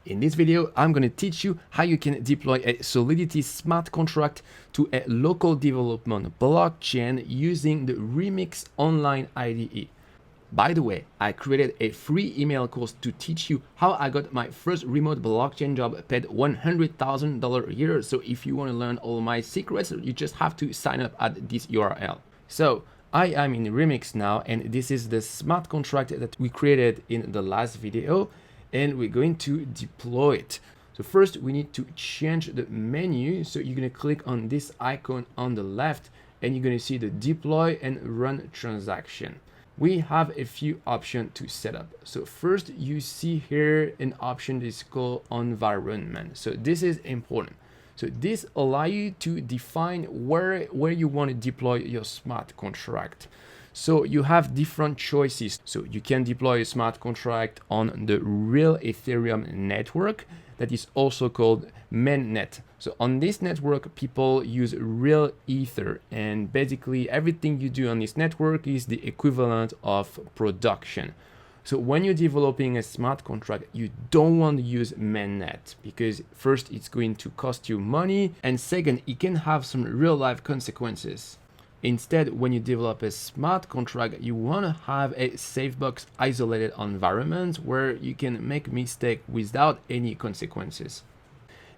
In this video, I'm going to teach you how you can deploy a Solidity smart contract to a local development blockchain using the Remix Online IDE. By the way, I created a free email course to teach you how I got my first remote blockchain job paid $100,000 a year. So if you want to learn all my secrets, you just have to sign up at this URL. So I am in Remix now, and this is the smart contract that we created in the last video, and we're going to deploy it. So first we need to change the menu. So you're going to click on this icon on the left, and you're going to see the deploy and run transaction. We have a few options to set up. So first you see here an option that is called environment. So this is important. So this allows you to define where you want to deploy your smart contract. So you have different choices. So you can deploy a smart contract on the real Ethereum network that is also called mainnet. So on this network, people use real Ether, and basically everything you do on this network is the equivalent of production. So when you're developing a smart contract, you don't want to use mainnet because first, it's going to cost you money, and second, it can have some real life consequences. Instead, when you develop a smart contract, you want to have a sandbox isolated environment where you can make mistakes without any consequences.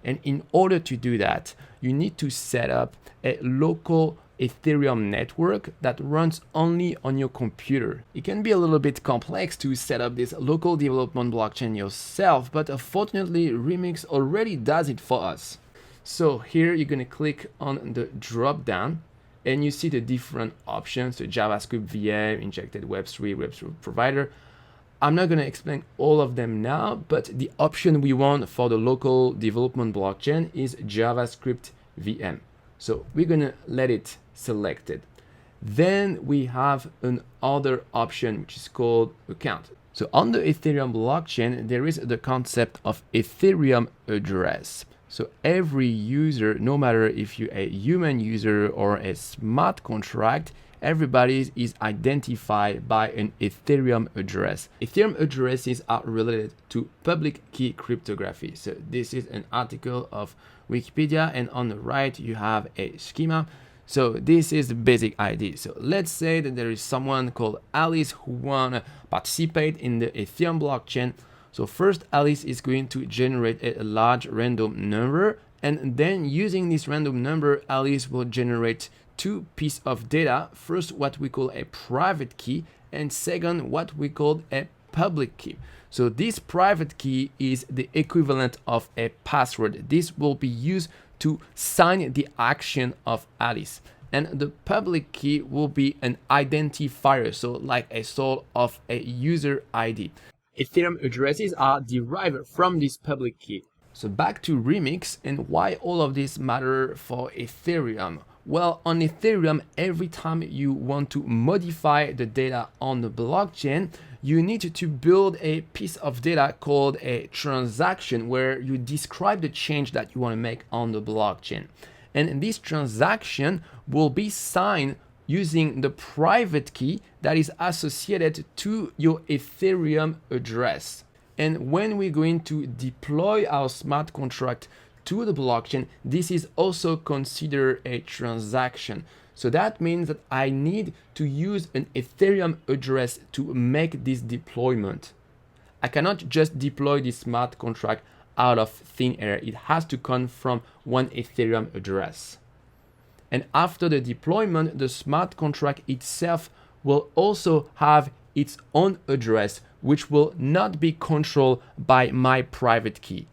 And in order to do that, you need to set up a local Ethereum network that runs only on your computer. It can be a little bit complex to set up this local development blockchain yourself, but unfortunately, Remix already does it for us. So here you're going to click on the drop down, and you see the different options, the JavaScript VM, injected Web3 provider. I'm not going to explain all of them now, but the option we want for the local development blockchain is JavaScript VM. So we're going to let it selected. Then we have another option which is called account. So on the Ethereum blockchain, there is the concept of Ethereum address. So every user, no matter if you're a human user or a smart contract, everybody is identified by an Ethereum address. Ethereum addresses are related to public key cryptography. So this is an article of Wikipedia, and on the right you have a schema. So this is the basic idea. So let's say that there is someone called Alice who wanna participate in the Ethereum blockchain. So first, Alice is going to generate a large random number, and then using this random number, Alice will generate two pieces of data. First, what we call a private key, and second, what we call a public key. So this private key is the equivalent of a password. This will be used to sign the action of Alice. And the public key will be an identifier, so like a sort of a user ID. Ethereum addresses are derived from this public key. So back to Remix and why all of this matter for Ethereum. Well, on Ethereum, every time you want to modify the data on the blockchain, you need to build a piece of data called a transaction where you describe the change that you want to make on the blockchain. And this transaction will be signed using the private key that is associated to your Ethereum address. And when we're going to deploy our smart contract to the blockchain, this is also considered a transaction. So that means that I need to use an Ethereum address to make this deployment. I cannot just deploy this smart contract out of thin air. It has to come from one Ethereum address. And after the deployment, the smart contract itself will also have its own address, which will not be controlled by my private key.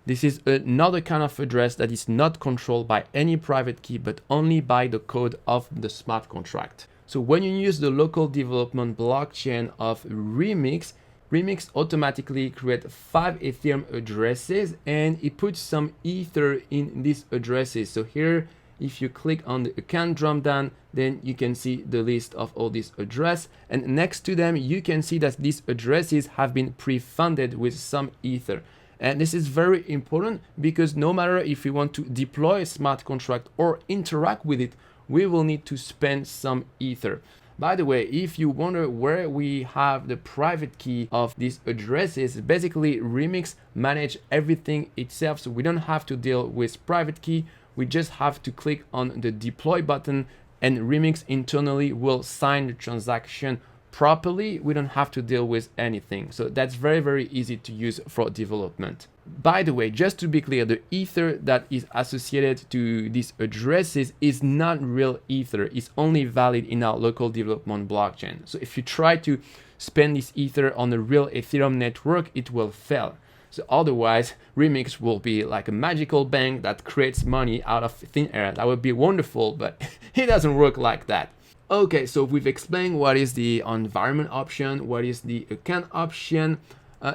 This is another kind of address that is not controlled by any private key, but only by the code of the smart contract. So when you use the local development blockchain of Remix, Remix automatically creates 5 Ethereum addresses, and it puts some Ether in these addresses. So here, if you click on the account drop down, then you can see the list of all these addresses, and next to them you can see that these addresses have been pre-funded with some Ether. And this is very important because no matter if we want to deploy a smart contract or interact with it, we will need to spend some Ether. By the way, if you wonder where we have the private key of these addresses, basically Remix manage everything itself, so we don't have to deal with private key. We just have to click on the deploy button and Remix internally will sign the transaction properly. We don't have to deal with anything. So that's very, very easy to use for development. By the way, just to be clear, the ether that is associated to these addresses is not real ether. It's only valid in our local development blockchain. So if you try to spend this ether on a real Ethereum network, it will fail. So otherwise, Remix will be like a magical bank that creates money out of thin air. That would be wonderful, but it doesn't work like that. Okay, so we've explained what is the environment option, what is the account option.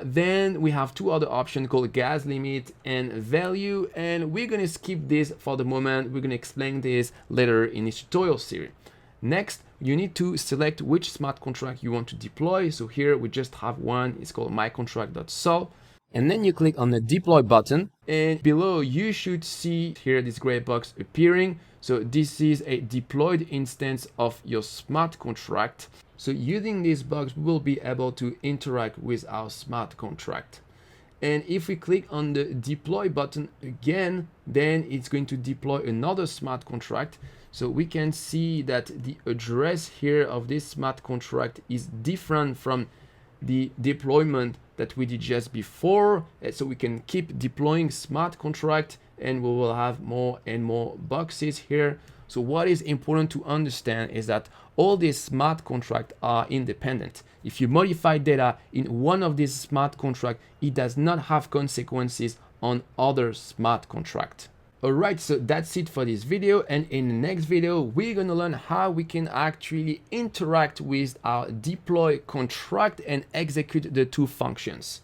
Then we have two other options called gas limit and value, and we're gonna skip this for the moment. We're gonna explain this later in this tutorial series. Next, you need to select which smart contract you want to deploy. So here we just have one, it's called mycontract.sol. And then you click on the deploy button, and below you should see here this gray box appearing. So this is a deployed instance of your smart contract. So using this box, we will be able to interact with our smart contract. And if we click on the deploy button again, then it's going to deploy another smart contract. So we can see that the address here of this smart contract is different from the deployment that we did just before. So we can keep deploying smart contract and we will have more and more boxes here. So what is important to understand is that all these smart contracts are independent. If you modify data in one of these smart contracts, it does not have consequences on other smart contracts. Alright, so that's it for this video, and in the next video we're gonna learn how we can actually interact with our deploy contract and execute the two functions.